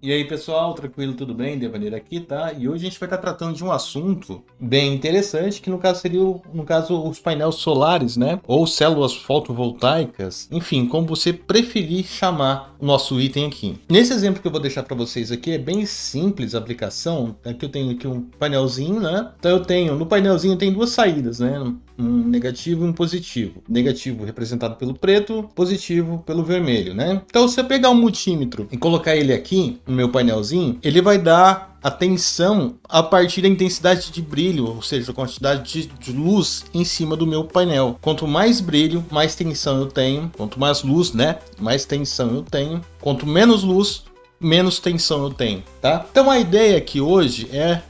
E aí, pessoal, tranquilo, tudo bem? Devaneiro aqui, tá? E hoje a gente vai estar tratando de um assunto bem interessante, que no caso seria, os painéis solares, né? Ou células fotovoltaicas, enfim, como você preferir chamar o nosso item aqui. Nesse exemplo que eu vou deixar para vocês aqui, é bem simples a aplicação. Aqui eu tenho aqui um painelzinho, né? Então no painelzinho tem duas saídas, né? Um negativo e um positivo. Negativo representado pelo preto, positivo pelo vermelho, né? Então, se eu pegar um multímetro e colocar ele aqui no meu painelzinho, ele vai dar a tensão a partir da intensidade de brilho, ou seja, a quantidade de luz em cima do meu painel. Quanto mais brilho, mais tensão eu tenho. Quanto mais luz, né? Mais tensão eu tenho. Quanto menos luz, menos tensão eu tenho, tá? Então a ideia aqui hoje é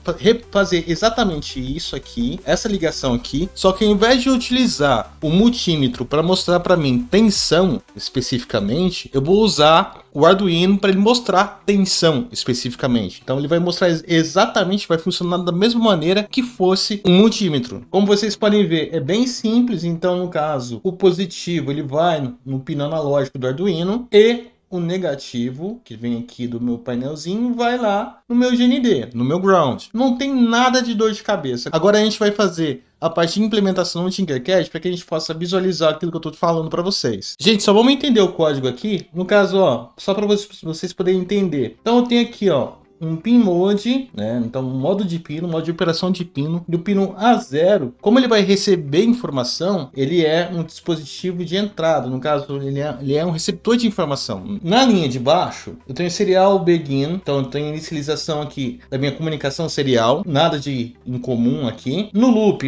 fazer exatamente isso aqui, essa ligação aqui, só que ao invés de utilizar o multímetro para mostrar para mim tensão especificamente, eu vou usar o Arduino para ele mostrar tensão especificamente. Então ele vai mostrar exatamente, vai funcionar da mesma maneira que fosse um multímetro. Como vocês podem ver, é bem simples. Então no caso, o positivo ele vai no pino analógico do Arduino e o negativo, que vem aqui do meu painelzinho, vai lá no meu GND, no meu ground. Não tem nada de dor de cabeça. Agora a gente vai fazer a parte de implementação no Tinkercad para que a gente possa visualizar aquilo que eu estou falando para vocês. Gente, só vamos entender o código aqui. No caso, ó, só para vocês poderem entender. Então eu tenho aqui, ó, um pin mode, né? Então, um modo de pino, modo de operação de pino. E o pino A0, como ele vai receber informação, ele é um dispositivo de entrada. No caso, ele é um receptor de informação. Na linha de baixo, eu tenho serial begin. Então, eu tenho inicialização aqui da minha comunicação serial. Nada de incomum aqui. No loop,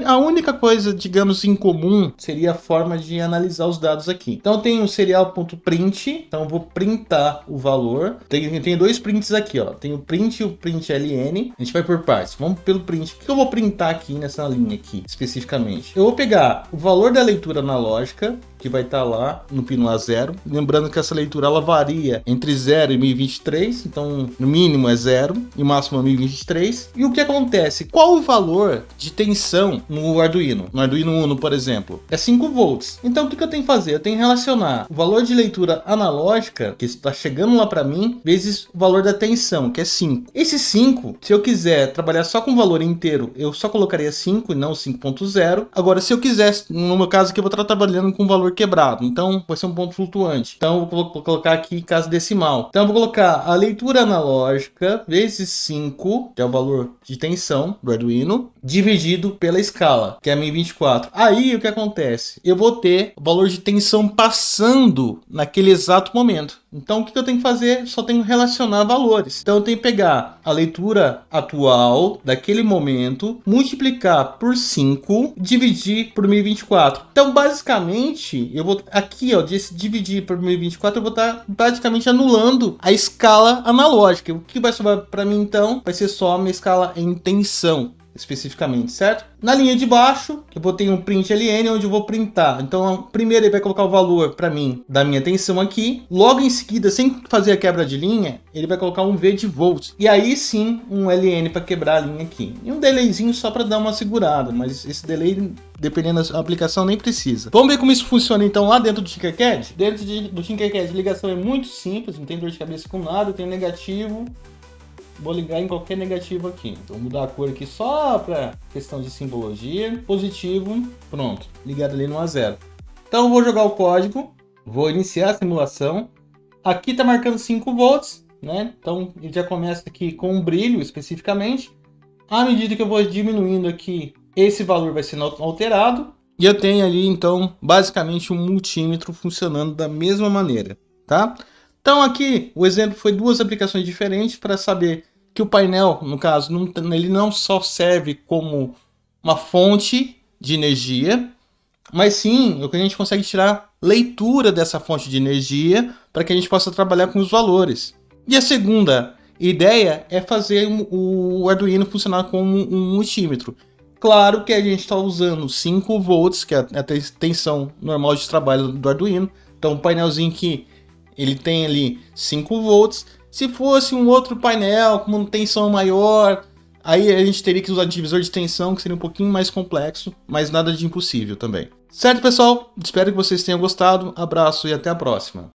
a única coisa, digamos, incomum seria a forma de analisar os dados aqui. Então, eu tenho o serial.print. Então, eu vou printar o valor. Tem dois prints aqui, ó. Tem o print e o print ln. A gente vai por partes. Vamos pelo print. O que eu vou printar aqui nessa linha aqui, especificamente? Eu vou pegar o valor da leitura analógica, que vai estar lá no pino A0. Lembrando que essa leitura ela varia entre 0 e 1023. Então, no mínimo é 0 e o máximo é 1023. E o que acontece? Qual o valor de tensão no Arduino? No Arduino Uno, por exemplo, é 5 volts. Então, o que eu tenho que fazer? Eu tenho que relacionar o valor de leitura analógica, que está chegando lá para mim, vezes o valor da tensão, que é 5. Esse 5, se eu quiser trabalhar só com o valor inteiro, eu só colocaria 5 e não 5.0. Agora, se eu quiser, no meu caso aqui, eu vou estar trabalhando com valor quebrado. Então, vai ser um ponto flutuante. Então, eu vou colocar aqui casa decimal. Então, eu vou colocar a leitura analógica vezes 5, que é o valor de tensão do Arduino, dividido pela escala, que é 1024. Aí, o que acontece? Eu vou ter o valor de tensão passando naquele exato momento. Então, o que eu tenho que fazer? Só tenho que relacionar valores. Então, eu tenho que pegar a leitura atual daquele momento, multiplicar por 5, dividir por 1024. Então, basicamente, eu vou aqui, ó, de dividir por 1024, eu vou estar praticamente anulando a escala analógica. O que vai sobrar para mim, então, vai ser só a minha escala em tensão, especificamente, certo? Na linha de baixo, eu vou ter um print ln, onde eu vou printar. Então, primeiro ele vai colocar o valor para mim da minha tensão aqui. Logo em seguida, sem fazer a quebra de linha, ele vai colocar um V de volts. E aí sim, um ln para quebrar a linha aqui. E um delayzinho só para dar uma segurada, mas esse delay, dependendo da aplicação, nem precisa. Vamos ver como isso funciona então lá dentro do Tinkercad? Dentro do Tinkercad, a ligação é muito simples, não tem dor de cabeça com nada, tem negativo. Vou ligar em qualquer negativo aqui. Então, vou mudar a cor aqui só para questão de simbologia. Positivo, pronto. Ligado ali no A0. Então, eu vou jogar o código. Vou iniciar a simulação. Aqui está marcando 5 volts, né? Então, ele já começa aqui com um brilho especificamente. À medida que eu vou diminuindo aqui, esse valor vai sendo alterado. E eu tenho ali, então, basicamente um multímetro funcionando da mesma maneira, tá? Então, aqui, o exemplo foi duas aplicações diferentes para saber que o painel, no caso, ele não só serve como uma fonte de energia, mas sim, o que a gente consegue tirar leitura dessa fonte de energia para que a gente possa trabalhar com os valores. E a segunda ideia é fazer o Arduino funcionar como um multímetro. Claro que a gente está usando 5 volts, que é a tensão normal de trabalho do Arduino. Então, um painelzinho que ele tem ali 5 volts. Se fosse um outro painel com uma tensão maior, aí a gente teria que usar divisor de tensão, que seria um pouquinho mais complexo, mas nada de impossível também. Certo, pessoal? Espero que vocês tenham gostado. Abraço e até a próxima.